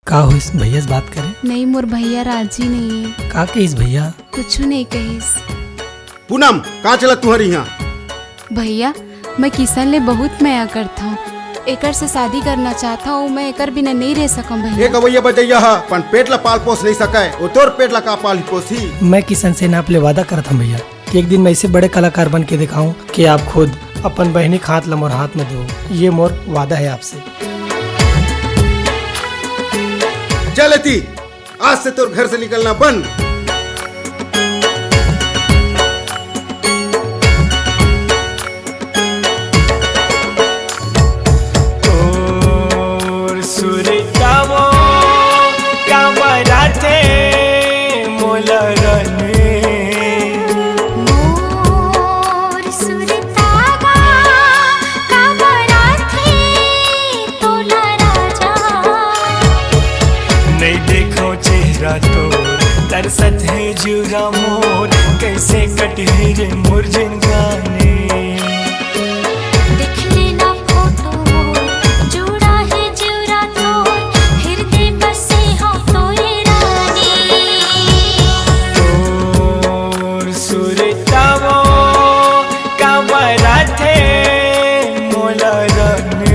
का हो इस भैया से बात करे? नहीं, मोर भैया राजी नहीं है। का कहिस भैया? कुछ नहीं कहिस। पूनम कहाँ चला तुम्हारी यहाँ? भैया मैं किशन ले बहुत माया करता हूँ, एकर से शादी करना चाहता हूँ। मैं एकर बिना नहीं रह सकूँ भैया। एक अवैया बजैया है पण पेट ला पाल पोस नहीं सके, वो तोर पेट ला का पाल पोसी। मैं किशन से नाप ले वादा करता हूँ भैया कि एक दिन मैं ऐसे बड़े कलाकार बन के दिखाऊं कि आप खुद अपन बहनी का हाथ मोर हाथ में दो। ये मोर वादा है आपसे। चलती आज से तोर घर से निकलना बंद। तरसत है जुरा मोर, कैसे कटे रे मोर जिंदगानी। देख लेना फोटो मोर, जुड़ा है जुरा तोर, हृदय बसे हो तोरे रानी। तोर सुरतावो का बरात है मोला रानी।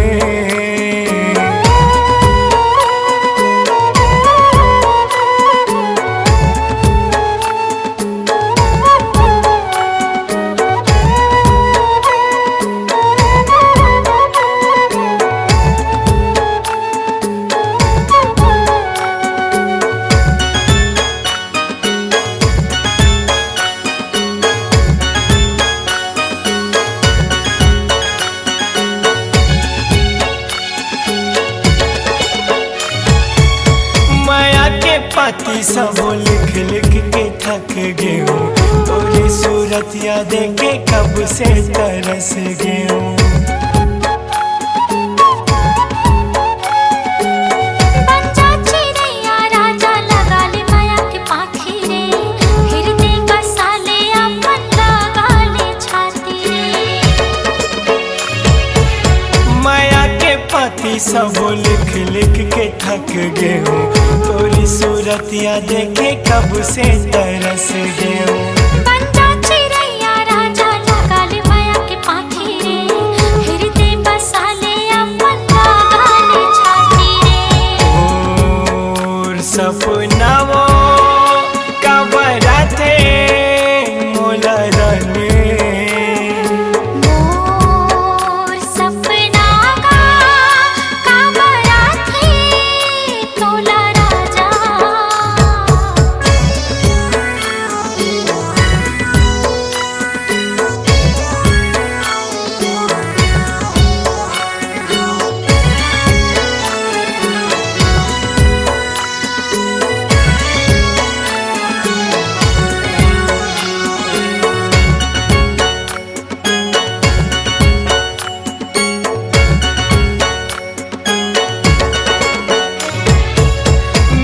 पाती सब लिख लिख के थक गए हूँ, तोरी सूरत याद के कब से तरस गए हूँ। बंजा चिड़ैया राजा लगा ले माया के पाखी रे, हृदय बसा ले अपन लगा ले छाती रे। माया के पाती सब लिख लिख के थक गए हूँ, तोरी सूरत याद के कब से तरस गए हूँ। बंजा चिड़ैया राजा लगा ले माया के पाखी रे, हृदय बसा ले अपन लगा ले छाती रे। और सपनाओं का बरात है मोला रानी। मोर सपना का बरात है तोला राजा।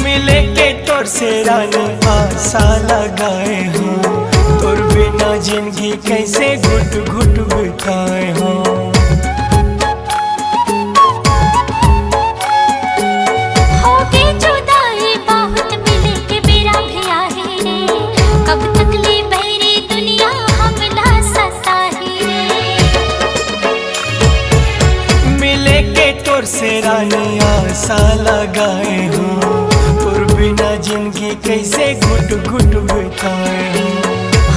मिले के तोर से रानी आशा लगाए हो, तोर बिना जिंदगी कैसे घुट घुट बिताए हो। होगे जुदाई बहुत मिले के बेरा भी आहे रे, कब तक ले बहरी दुनिया हमला सताही रे। मिले के तोर से रानी आशा लगाए हो, तोर बिना जिंदगी कैसे घुट घुट बिताए हो।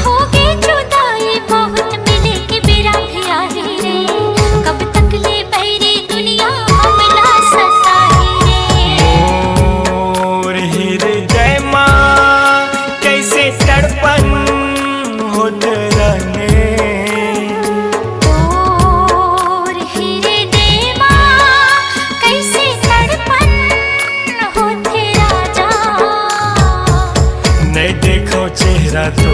होगे जुदाई बहुत मिले के बेरा भी आहे रे, कब तक ले बहरी दुनिया हमला सताही रे। और हृदय माँ कैसे तड़पन होत रहने। तोर हृदय माँ कैसे तड़पन होते राजा। नहीं देखो चेहरा तो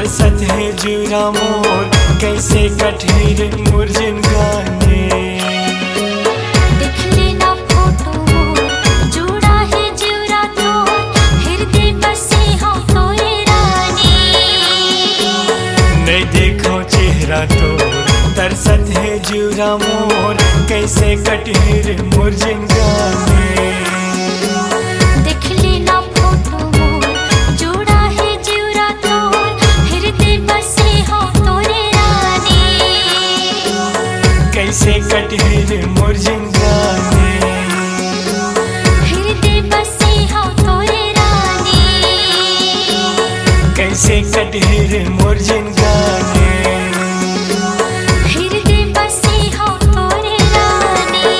तरसत है जुरा मोर कैसे कठिर मुरझिन गाने। देख लेना फोटो मोर जुड़ा है जिवरा तो हृदय बसे हो तोरे रानी। नहीं देखो चेहरा तो तरसत है जुरा मोर कैसे कठिर मुरझिन गाने। देख लेना फोटो मोर जुड़ा है जिवरा तो हृदय बसे हो तोरे रानी। कैसे कठिर मुरझिन गाने। हृदय बसे हो तोरे रानी। कैसे कठिर मुरझिन गाने। हृदय बसे हो तोरे रानी।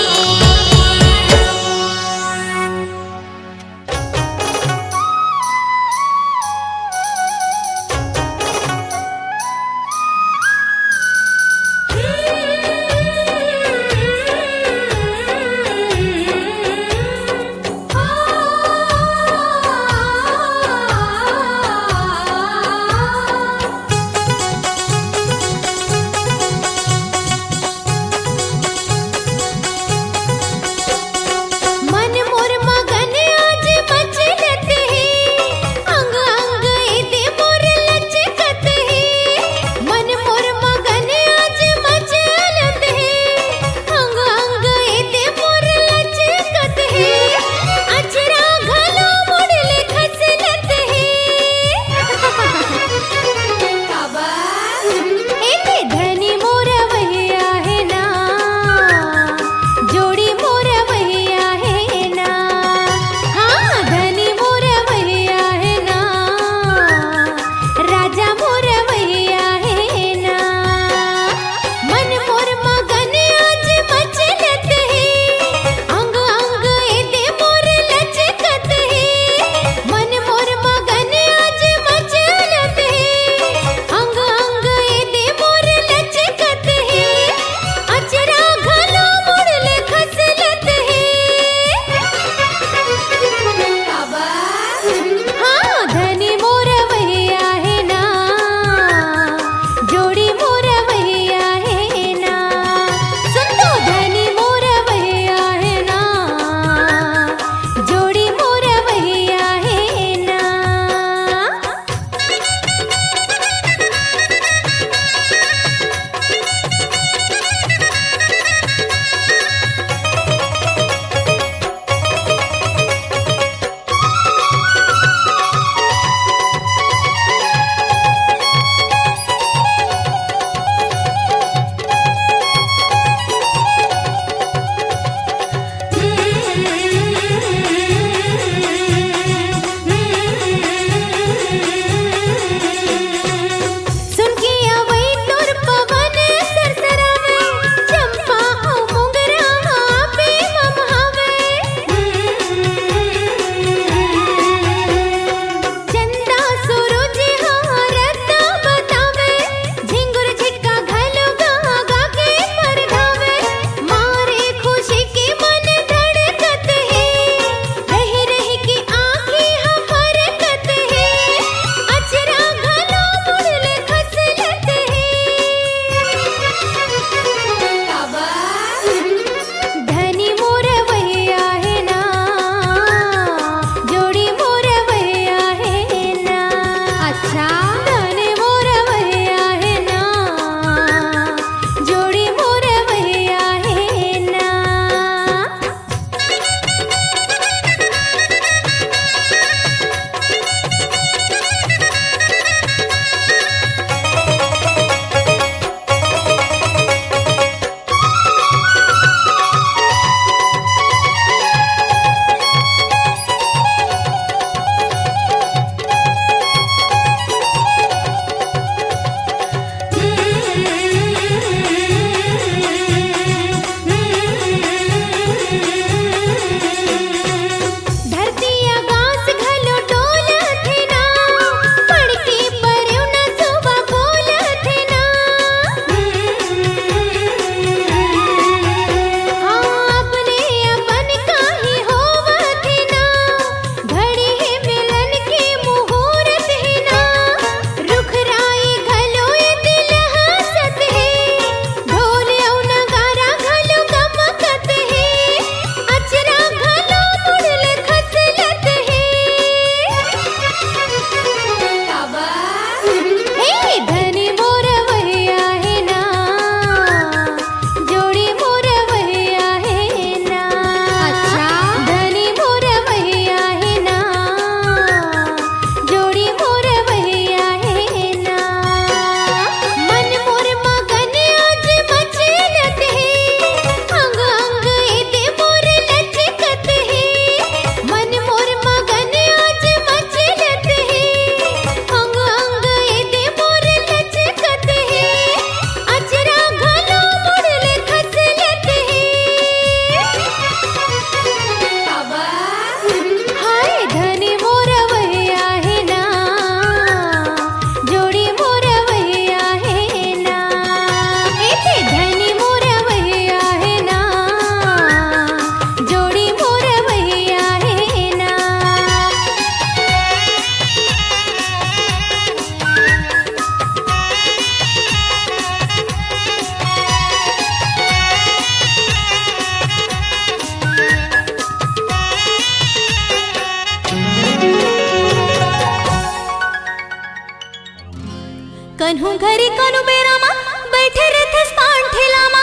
कन्हू घरी कनु बेरामा बैठे रहथस पान ठेलामा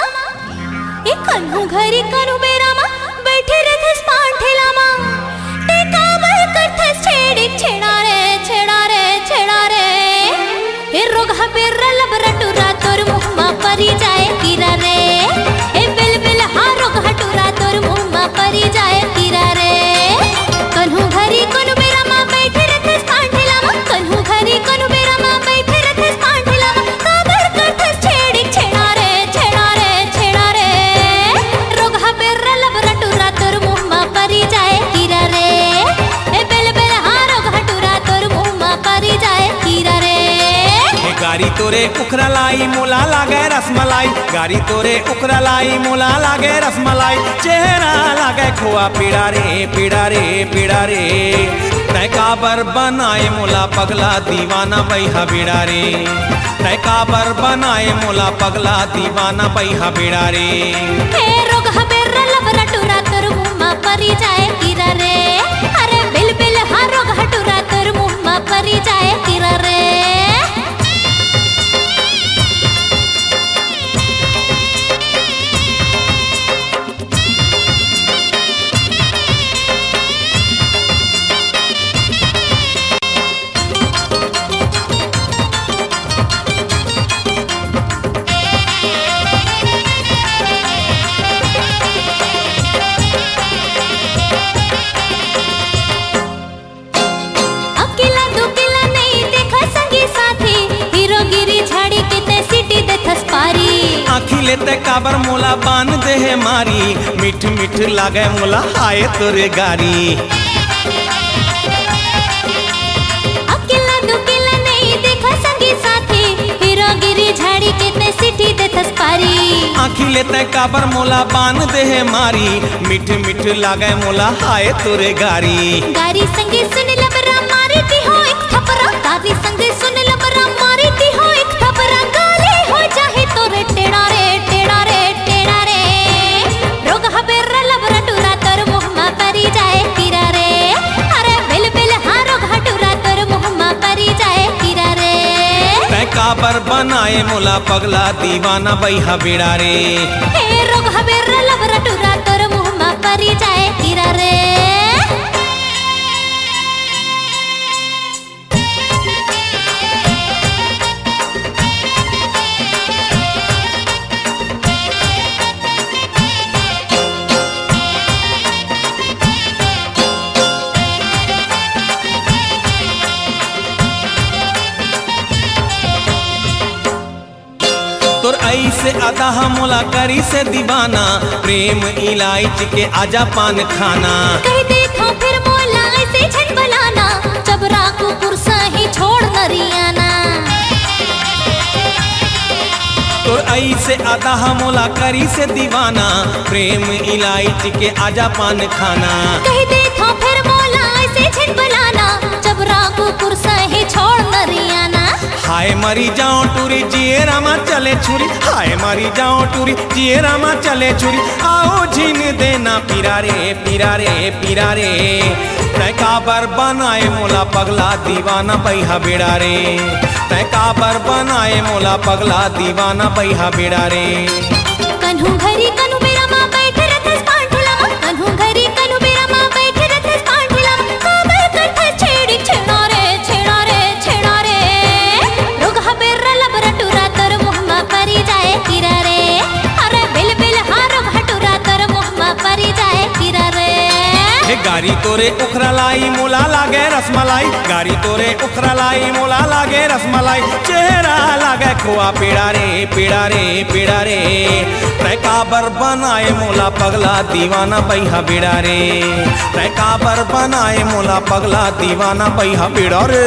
ए कन्हू घरी कनु बेरामा बैठे रहथस पान ठेलामा ते काबर करथस छेड़ी छेड़ा रे ए रोगा बेर लबरा टुरा तोर मुहमा परी जाए कीरा रे ए बिल हा रोगा टुरा तोर मुहमा परी जाए कीरा रे कन्हू घरी कनु बेरामा बैठे रहथस पान ठेलामा कन्हू घरी कनु बेरामा बैठे रहथस पान ठेलामा काबर करथस छेड़ी छेड़ा रे रोगा बेर लबरा टुरा तोर मुहमा परी जाए कीरा रे ए बिल हा रोगा टुरा तोर मुहमा परी जाए कीरा रे गारी तोरे उखरा लाई मोला लागे रसमलाई गारी तोरे उखरा लाई मोला लागे रसमलाई चेहरा लागे खोआ पीड़ा रे तै काबर बनाए मोला पगला दीवाना बैहा बिड़ा रे तै काबर बनाए मोला पगला दीवाना बैहा बिड़ा रे हे रोगा बेर लबरा टुरा तोर मुहमा परी जाए कीरा रे अरे बिल हा रोगा टुरा तोर मुहमा परी जाए कीरा रे आखिले ते काबर मोला बान दे है मारी मिठ मिठ लागे मोला हाय तोरे गारी अकेला दुकेला नहीं देखा संगी साथी हीरोगिरी झाड़ी के ते सिटी दे थसपारी आखिले ते काबर मोला बान दे है मारी मिठ मिठ लागे मोला हाय तोरे गारी गारी संगी सुन लबरा मारी दी हो एक थपरा गारी संगी सुन लबरा मारी दी हो एक थपरा गाली हो जाए तोरे टेड़ा रे रोगा बेर लबरा टुरा तोर मुहमा परी जाए कीरा रे अरे बिल हा रोगा टुरा तोर मुहमा परी जाए कीरा रे तै काबर बनाए मोला पगला दीवाना बैहा बिड़ा रे हे रोगा बेर लबरा टुरा तोर मुहमा परी जाए कीरा रे तोर ऐसे अदा मोला करी से दीवाना प्रेम इलायच के आजा पान खाना कह देखो फिर मोला ऐसे झन बनाना जबरा को कुर्सा ही छोड़ नरियाना तोर ऐसे अदा मोला करी से दीवाना प्रेम इलायच के आजा पान खाना कह देखो फिर मोला ऐसे झन बनाना जबरा को कुर्सा ही छोड़ नरियाना हाय मरी जाओ टूरी जिए रामा चले छुरी हाय मरी जाओ टूरी जिए रामा चले छुरी आओ झीन देना पीरा रे तै काबर बनाए मोला पगला दीवाना बैहा बिड़ा रे तै काबर बनाए मोला पगला दीवाना बैहा बिड़ा रे कन्हू घरी कनु मेरा माँ बैठे रहथस पान ठेलामा कन्हू घरी कनु मेरा माँ बैठे रहथस पान ठेलामा काबर करथस छेड़ी छेड़ा रे रोगा बेर लबरा टुरा तोर मुहमा परी जाए कीरा रे अरे बिल हा रोगा टुरा तोर मुहमा परी जाए कीरा रे हे गारी तोरे उखरा लाई मोला लागे रसमलाई गारी तोरे उखरा लाई मोला लागे रसमलाई चेहरा लागे खोआ पीड़ा रे तै काबर बनाए मोला पगला दीवाना बैहा बिड़ा रे तै काबर बनाए मोला पगला दीवाना बैहा बिड़ा रे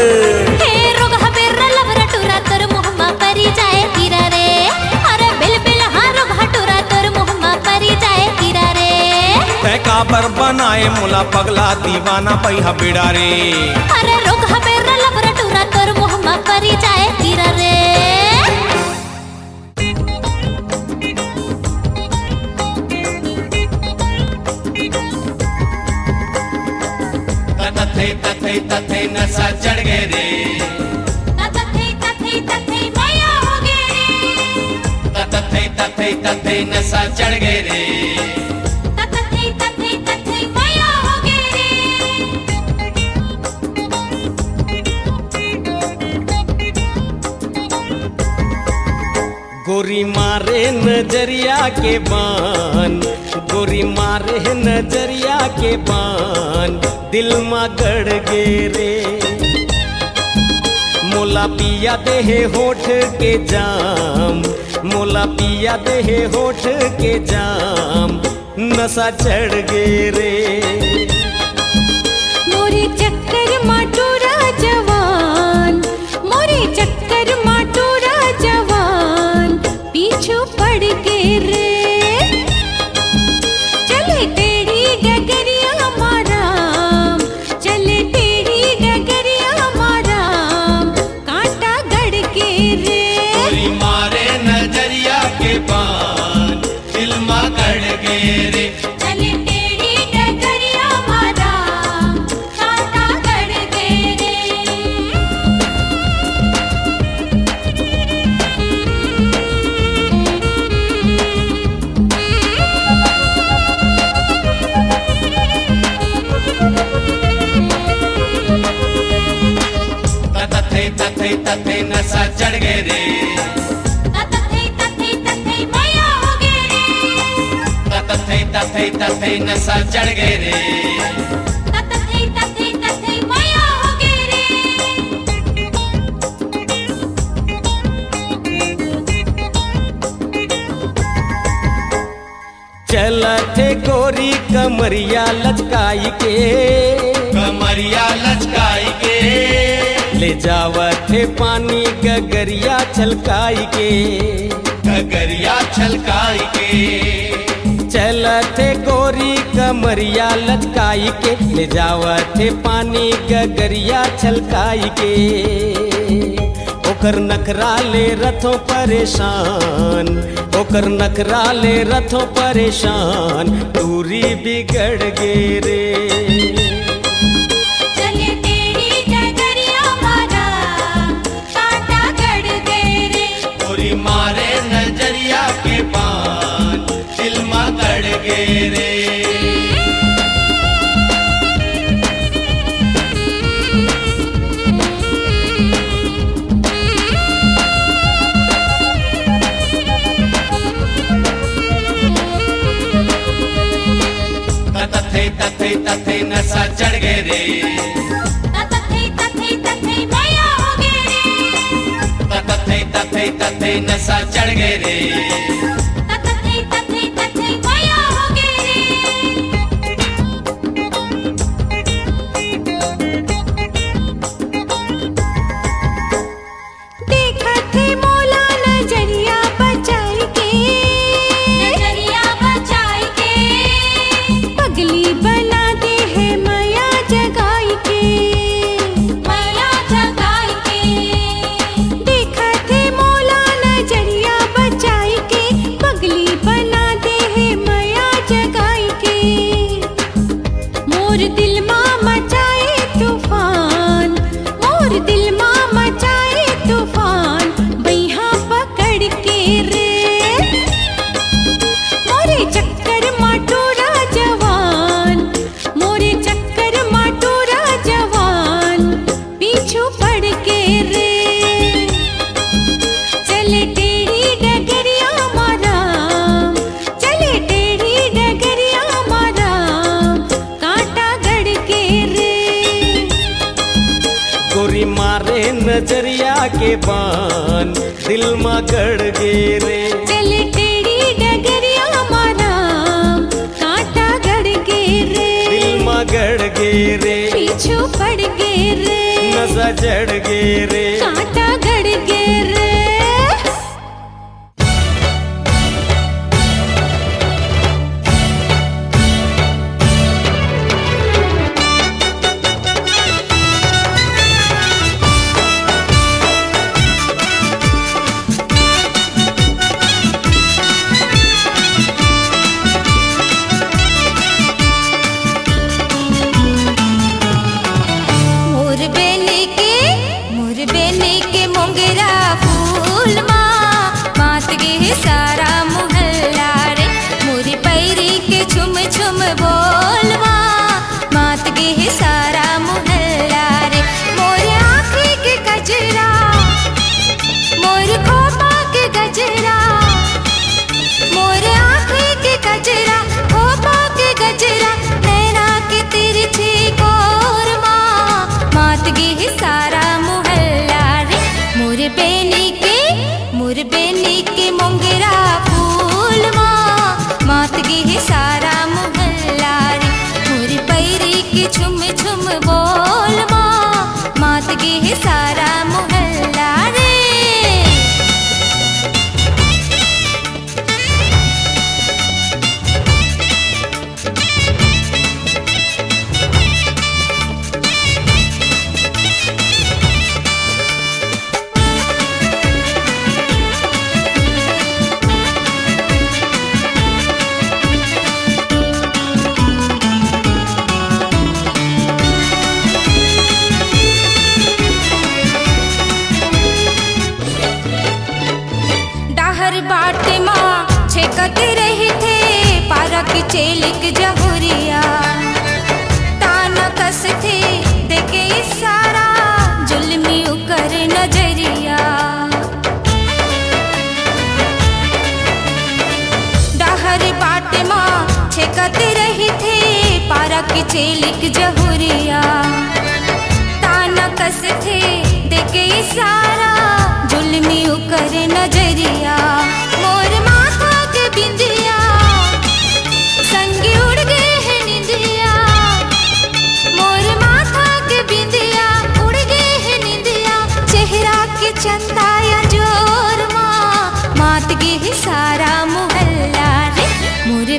हे रोगा बेर लबरा टुरा तोर मुहमा परी जाए कीरा रे अरे बिल हा रोगा टुरा तोर मुहमा परी जाए कीरा रे तै काबर बनाए मोला पगला दीवाना बैहा बिड़ा रे अरे रोगा बेर लबरा टुरा तोर मुहमा परी जाए कीरा रे तथे नशा चढ़ गए रे तथे तथे तथे नशा चढ़ गए रे। तथे तथे तथे मैया हो गए गोरी मारे नजरिया के बान, गोरी मारे नजरिया के बान, दिल में गड़ गे रे। मोला पिया देहे होठ के जाम, मोला पिया देहे होठ के जाम, नशा चढ़ गे रे। मोरे चक्कर माटोरा जवान, मोरे चक्कर माटोरा जवान, पीछू पड़ के रे। चले टेढ़ी डगरिया माराम, चले टेढ़ी डगरिया माराम, कांटा गड़ के रे। गोरी मारे नजरिया के बान, दिल में गड़ गे रे। चले टेढ़ी डगरिया मारा कांटा गड़ गए रे। तथे तथे तथे नशा चढ़ गए रे। तथे तथे तथे मैया हो गए रे। तथे तथे तथे नशा चढ़ गए रे। तथे तथे तथे मैया हो गए रे। चलते गोरी कमरिया लचकाई के, कमरिया लचकाई के, ले जावते पानी गगरिया छलकाई के, गगरिया छलकाई के। चलते गोरी कमरिया लचकाई के, ले जावते पानी गगरिया छलकाई के। ओकर नखरा ले रथों परेशान, ओकर नखरा ले रथों परेशान, दूरी बिगड़ गे रे। चले टेढ़ी डगरिया मारा कांटा गड़ गए रे। गोरी मारे नजरिया के बान, दिल में गड़ गे रे। तथे तथे तथे नशा चढ़ गए रे। तथे तथे तथे मैया हो गए रे। तथे तथे तथे नशा चढ़ गए रे। तथे तथे तथे मैया हो गए रे। देखा थे मोला नजरिया बचाई के, नजरिया बचाई के पगली बना दे है माया जगाई के। मैया जगाई के। देखा थे मोला नजरिया बचाई के, पगली बना दे है माया जगाई के। मोर दिल माँ मचाए तूफान, मोर दिल माँ मचाए तूफान, बैहा पकड़ के रे। मोरे चक्कर माटोरा जवान, मोरे चक्कर माटोरा जवान, पीछू पड़ के रे। चले टेढ़ी डगरिया माराम, चले टेढ़ी डगरिया माराम, कांटा गड़ के रे। गोरी मारे नजरिया के बान, दिल में गड़ गे रे। चले टेढ़ी डगरिया माराम, कांटा गड़ के रे। दिल में गड़ गे रे। पीछू पड़ के रे, नशा चढ़ गे रे। कांटा गड़ के रे। मोर बेने के बेनी के मोंगरा फूल मात गे है सारा मोहल्ला रे। मोर पैरी के झुम झुम बोल मात गे है सारा मोहल्ला रे। बाटे माँ छेकत रही थे पारा की चेलिक जहुरिया। ताना कस थे देखे सारा जुल्मी उकर नजरिया। डाहर बाटे माँ छेकत रही थे पारा की चेलिक जहुरिया। ताना कस थे देखे सारा जुल्मी उकर नजरिया। मोर माथा के बिंदिया संगी उड़ गए है निंदिया। मोर माथा के बिंदिया उड़ गए है निंदिया। चेहरा के चंदा या जोर मात गे है सारा मोहल्ला रे। मोर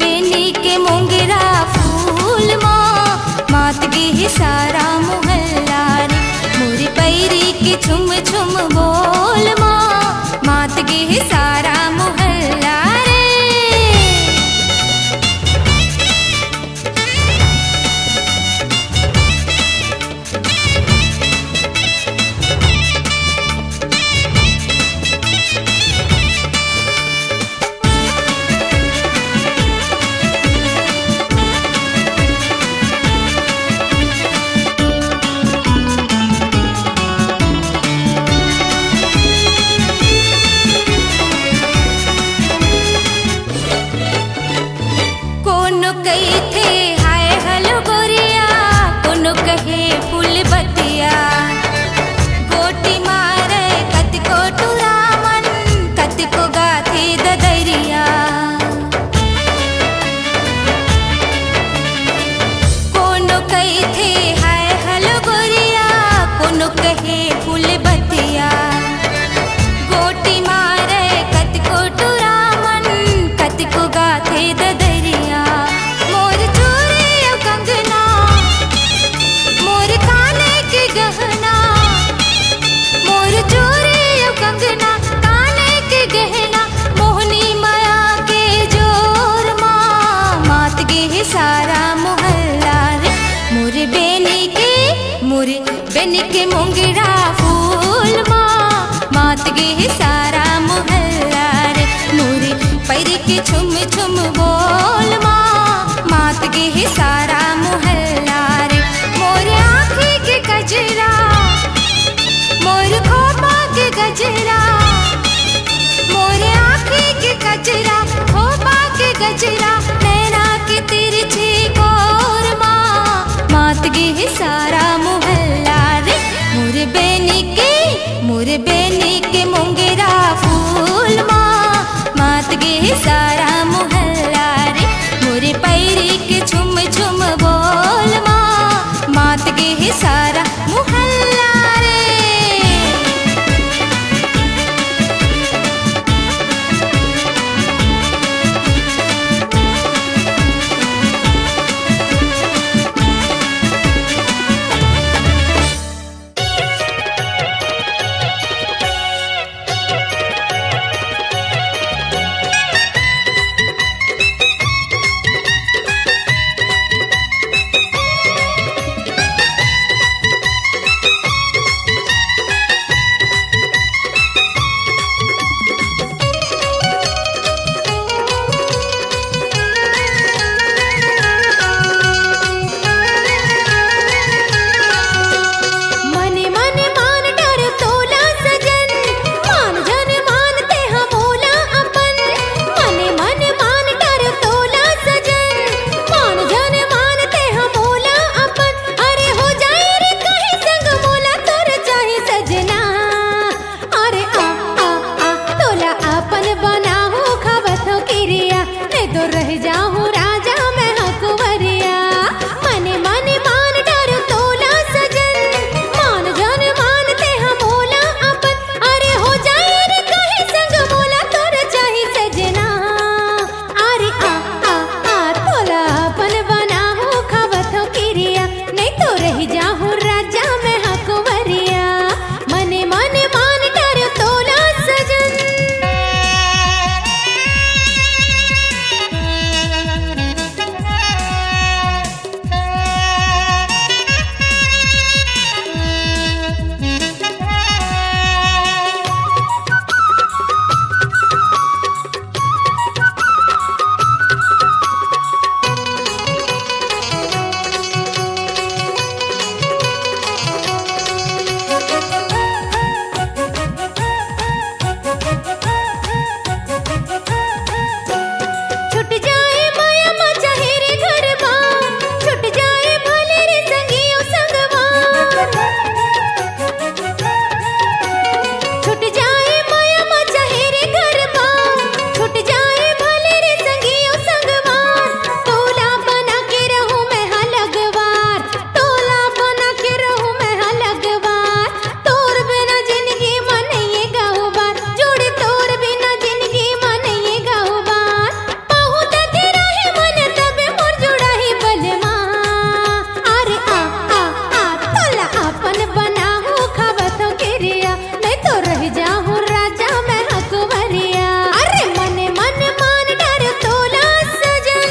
बेनी के मोंगरा फूल मात गे है सारा मोहल्ला रे। मोर पैरी के झुम झुम बोल मात गे है सारा मोहल्ला रे। कई थे हाय हलो गोरिया कोनो कहे फूल बतिया। गोटी मारे कतिको टुरामन कतिको गाथे ददरिया। कोनो कई थे हाय हलो गोरिया कोनो कहे फूल बतिया। गोटी मारे कतिको टुरामन कतिको गाथे ददरिया। कंगना काने के गहना मोहनी माया के जोर मात गे है सारा मोहल्ला रे। मोर बेनी के मोंगरा फूल मात गे है सारा मोहल्ला रे। मोर पैरी के झुम झुम बोल मात गे है सारा मोहल्ला रे। मोर आँखी के कजरा मोर खोपा के गजरा। मोर आँखी के गजरा खोपा के गजरा। नैना के तिरछी कोर मात गे है सारा मोहल्ला रे। मोर बेनी के मोंगरा फूल मात गे है सारा मोहल्ला रे। मोर पैरी के झुम झुम बोल मात गे है सारा मोहल्ला रे। रह जाऊं राजा मैं हकुवरिया। अरे मन मन मान डर तोला सजन।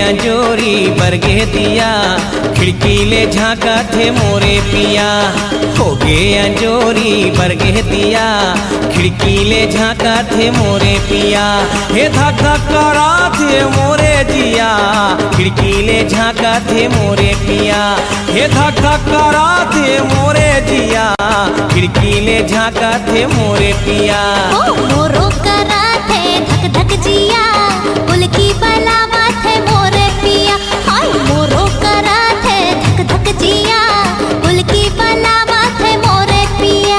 अंजोरी बरगे दिया खिड़की ले झांका थे मोरे पिया। हो गे अंजोरी बरगे दिया खिड़की ले झांका थे मोरे पिया। हे धक धक करा थे मोरे जिया खिड़की ले झांका थे मोरे पिया। हे धक धक करा थे मोरे जिया खिड़की ले झांका थे मोरे पिया। ओ मोरो करा थे धक धक जिया उल्की बलावा थे मोरे पिया। हाय मोरो करा थे धक धक जिया उल्की बलावा थे मोरे पिया।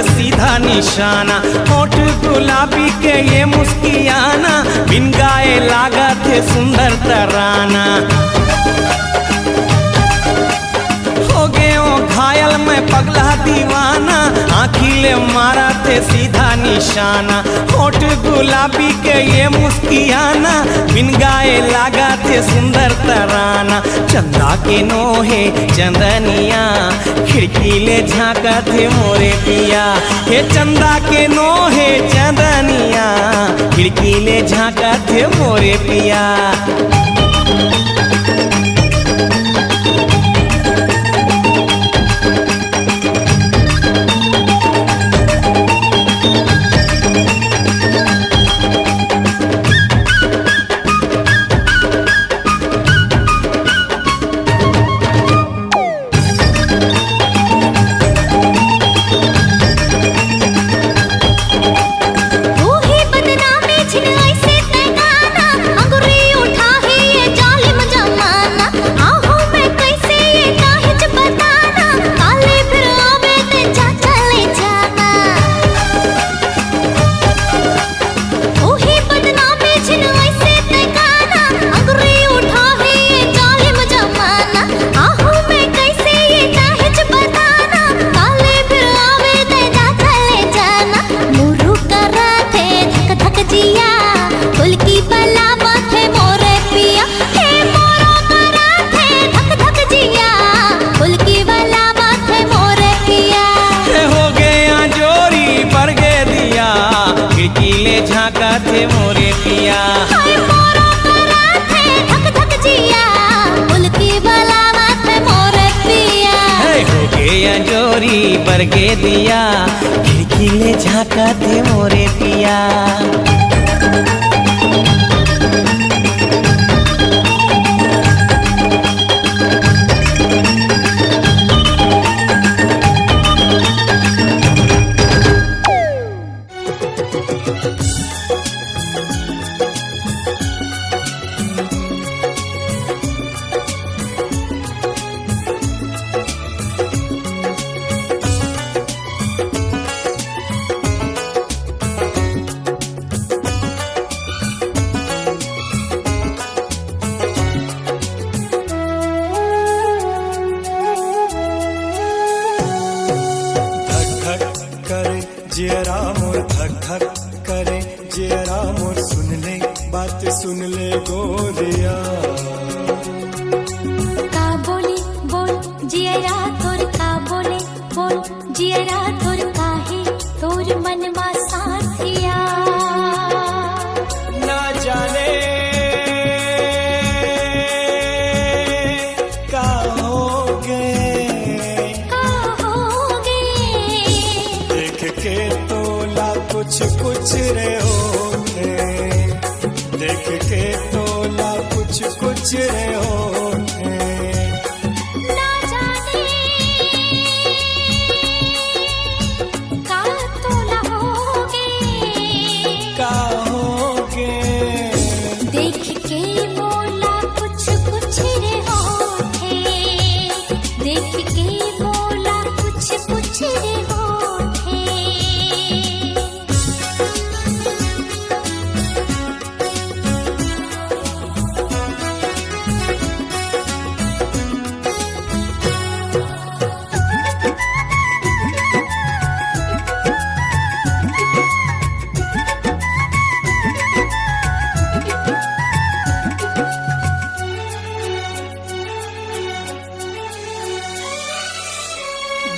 सीधा निशाना होठ गुलाबी के ये मुस्कियाना बिन गाए लागा थे सुंदर तराना। हो गए ओ घायल में पगला दीवाना आँखिले मारा थे सीधा निशाना। होठ गुलाबी के ये मुस्कियाना बिन गाए लागा थे सुंदर तराना। चंदा के नोहे चंदनिया खिड़की ले झांका थे मोरे पिया। हे चंदा के नोहे चंदनिया खिड़की ले झांका थे मोरे पिया। तू ही बदनामी छिन ऐसे तैगाना अंगुरी उठा बड़ी बरगे दिया, खिड़की ले झाँका थे मोरे पिया। जियरा मोर धक धक करे, जियरा मोर सुन ले बात सुन ले गोरिया। का बोले बोल जियरा तोर, का बोले बोल जियरा तोर, काहे तोर मनमा साथिया। ना जाने का होगे, का होगे देख के तोला कुछ कुछ रे होगे, देख के तोला कुछ कुछ रे होगे। ना जाने का तोला होगे, का होगे देख के बोला कुछ कुछ रे होठे, देख के बोला कुछ कुछ रे होठे।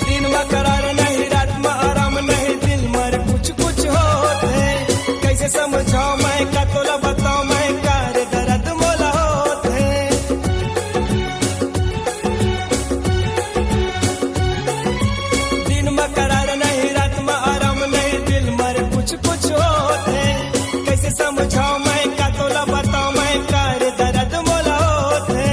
दिन में करार नहीं, रात में आराम नहीं, दिल मर कुछ कुछ होते। कैसे समझाओ मैं, का तोला बताओ मैं, कार दर्द मोला होते। दिन में करार नहीं, रात में आराम नहीं, दिल मर कुछ कुछ होते। कैसे समझाओ मैं, का तोला बताओ मैं, कार दर्द मोला होते।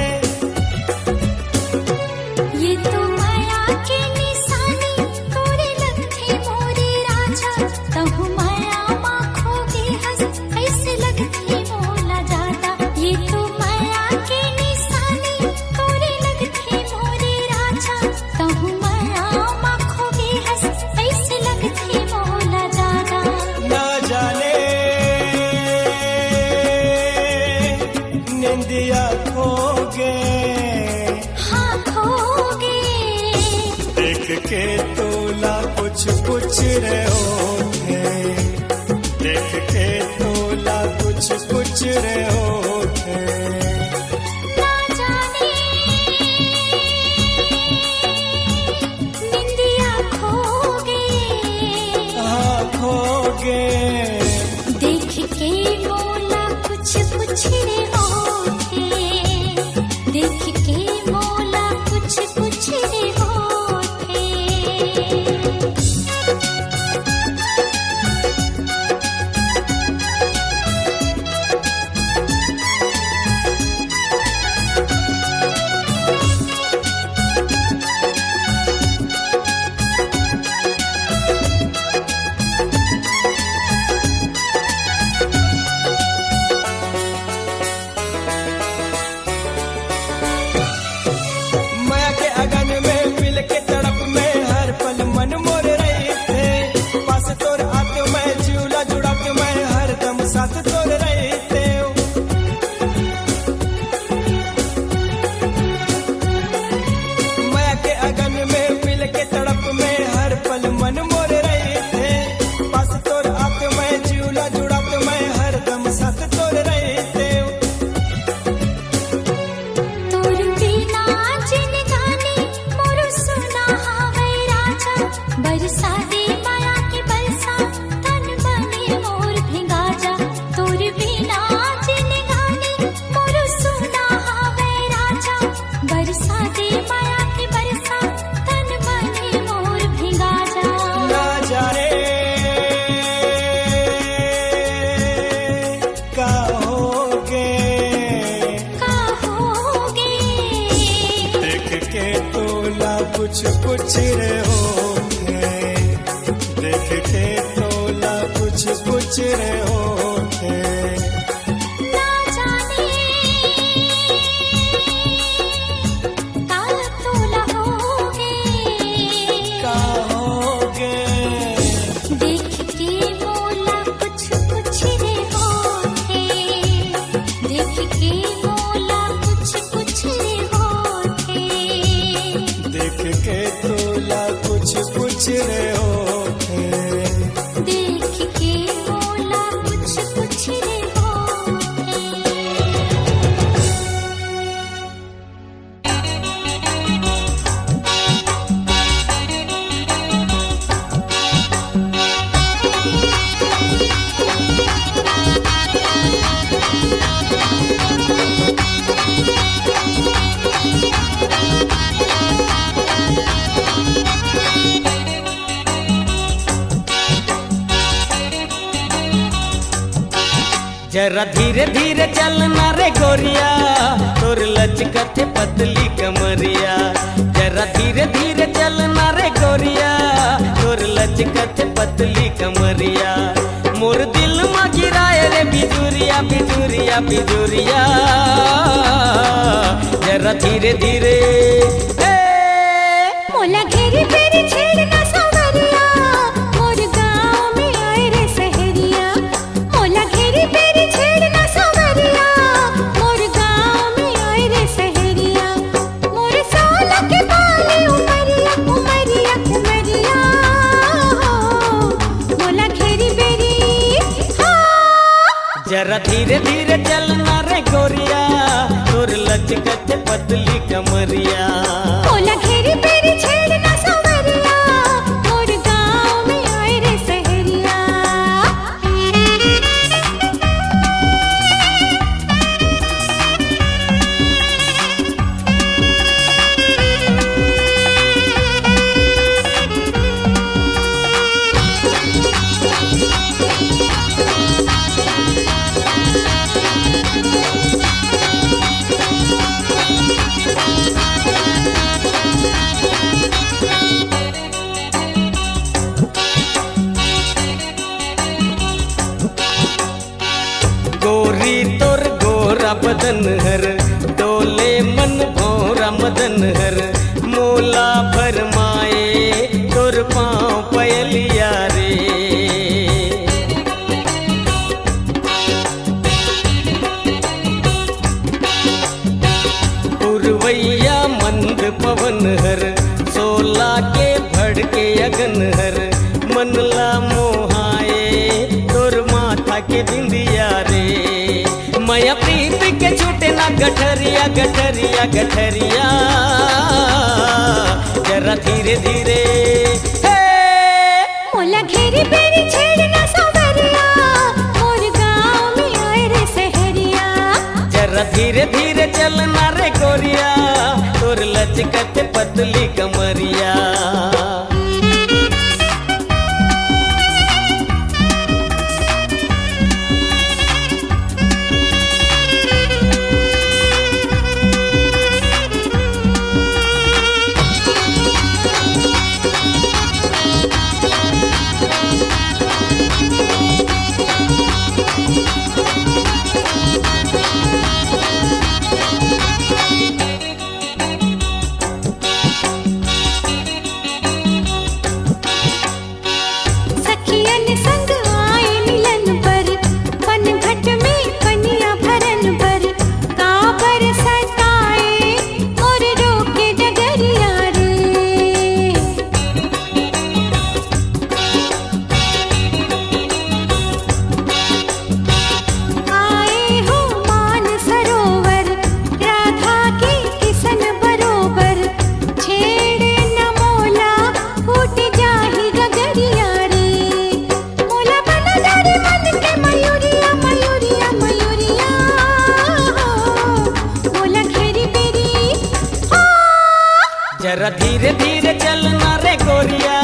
ये तो माया के निशानी तोरे लगथे मोरे राजा, तहु माया माखोगे हंस ऐसे लगथे मोला जाता। ये तो माया के निशानी तोरे लगथे मोरे राजा, तहु माया माखोगे हंस ऐसे लगथे मोला जाता। ना जाने निंदिया खोगे, हाँ खोगे देख के तोला कुछ कुछ रे होगे, देख के तोला कुछ कुछ रे होगे। ना जाने निंदिया खोगे, हाँ खोगे देख के मोला कुछ कुछ रे होठे, देख के मोला कुछ कुछ रे होठे। कुछ कुछ रे होठे, देख के तोला कुछ कुछ रे होठे। ना जाने काल तोला होगे, का होगे देख के मोला कुछ कुछ रे होठे, देख के मोला कुछ कुछ रे होठे। देख के तोला कुछ कुछ रे होठे। देख के मोला कुछ कुछ रे होठे। जरा धीरे धीरे चलना रे गोरिया, तोर लचकत पतली कमरिया। जरा धीरे धीरे चलना रे गोरिया, तोर लचकत पतली कमरिया। मोर दिल में गिराए रे बिजुरिया बिजुरिया बिजुरिया। जरा धीरे धीरे मोला घेरी फेरी छेड़ना सावरिया, मोर गाँव में आए रे सहरिया। मोला घेरी फेरी छेड़ना सावरिया, मोर गाँव में आए रे सहरिया। मोर साला के बाले उमरिया उमरिया उमरिया। मोला घेरी बेरी जरा धीरे धीरे चलना रे गोरिया, तोर लचकत पतली कमरिया। मोला घेरी फेरी छेड़ना सावरिया, मोर गाँव में आए रे सहरिया। गोरी तोर गोरा बदन हर, डोले मन भौरा मदन हर। मोला भरमाए तोर पाँव पयलिया रे। उर्वैया मंद पवन हर, सोला के भड़के अगन हर। मनला मोहाए तोर माथा के बिंदिया रे। माया प्रीत के छूटे ना गठरिया गठरिया गठरिया। जरा धीरे धीरे मोला घेरी फेरी छेड़ना सावरिया, मोर गाँव में आए रे सहरिया। जरा धीरे धीरे चलना रे गोरिया, तोर लचकत पतली कमरिया। सखियन संग आए मिलन पर, पनघट में कनिया भरन पर। काबर सताए मोर रोके डगरिया रे। आए हो मान सरोवर, राधा के किसन बरोबर। छेड़े न मोला फूट जाही गगरिया रे। मोला बना जारे मन के मयूरिया मयूरिया मयूरिया। मोला घेरी बेरी जरा धीरे धीरे चलना रे गोरिया,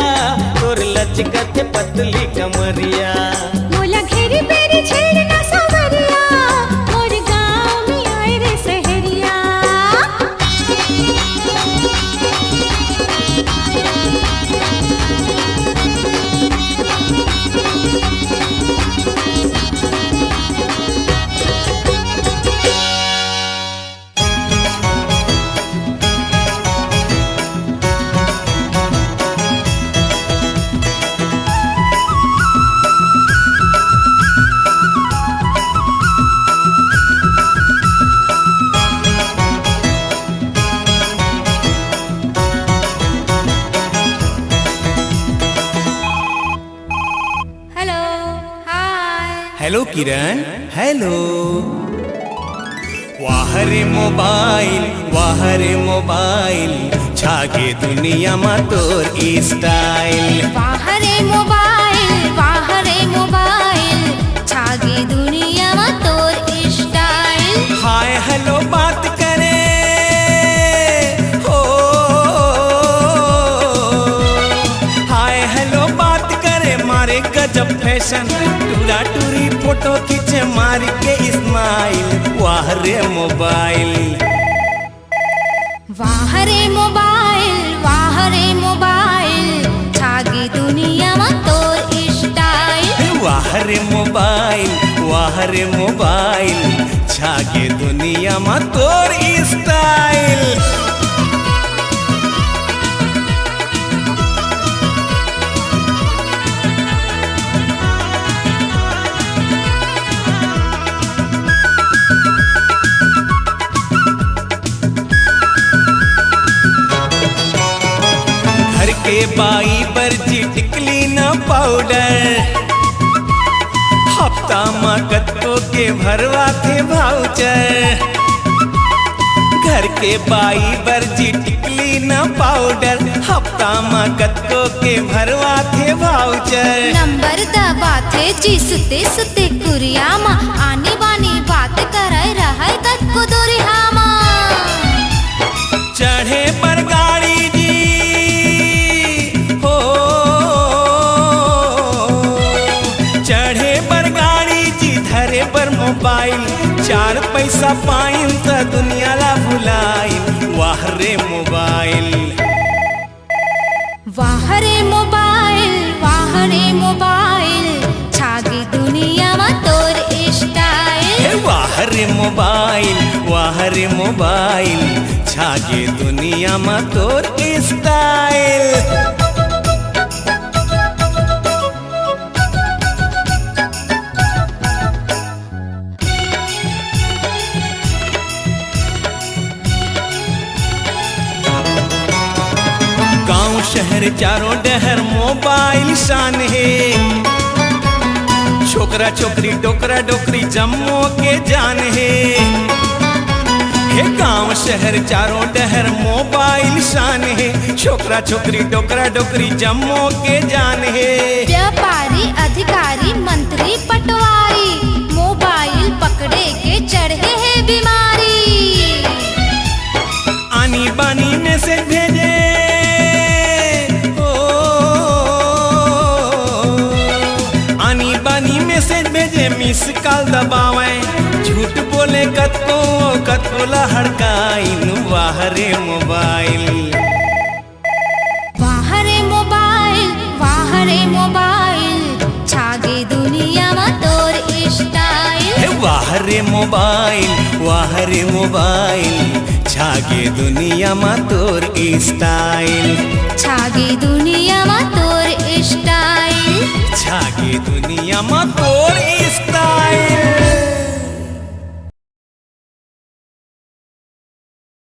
तोर लचकत पतली कमरिया। मोला घेरी बेरी छेड़ना सावरिया, मोर गाँव में आए रे सहरिया। हेलो किरण, हेलो। वाह रे मोबाइल छागे दुनिया मा तोर स्टाइल। वाह रे मोबाइल छागे दुनिया में तोर स्टाइल। हाय हेलो बात करे हो, हाय हेलो बात करे मारे गजब फैशन, टूरा टूरी फोटो खींचे मार के स्माइल। वाह रे मोबाइल, वाह रे मोबाइल छागे दुनिया में तोर स्टाइल। वाह रे मोबाइल छागे दुनिया मा तोर स्टाइल। घर के बाई बर्जी टिकली न पाउडर, हफ्ता कत्तो के भरवा थे भाउचर। घर के बाई बर्जी टिकली न पाउडर, हफ्ता कत्तो के भरवा थे भाउचर। नंबर दबा थे जी सुते सुते कुरिया माँ, आनी बानी बात करे रहे कत को दुरिया माँ। चढ़े पर गाड़ी जी हो, चढ़े पर गाड़ी जी धरे पर मोबाइल, 4 पैसा पाइन त दुनिया ला भुलाइन। वाह रे मोबाइल, वाह रे मोबाइल छागे दुनिया में तोर स्टाइल। वाह रे मोबाइल छागे दुनिया मा तोर स्टाइल। गांव शहर चारों डहर मोबाइल शान है, छोकरा छोकरी डोकरा डोकरी जम्मो के जान है। गांव शहर चारों डहर मोबाइल शान है, छोकरा छोकरी डोकरा डोकरी जम्मो के जान है। व्यापारी अधिकारी मंत्री पटवारी मोबाइल पकड़े के चढ़े है बीमारी। आनी बानी मैसेज भेजे आनी बानी मैसेज भेजे, मिस कॉल दबावे, झूठ बोले कत्को ला हड़काइन। वाह रे मोबाइल, छागे दुनिया में तोर स्टाइल। वाह रे मोबाइल छागे दुनिया मा तोर स्टाइल। छागे दुनिया में तोर स्टाइल। छागे दुनिया मा तोर स्टाइल।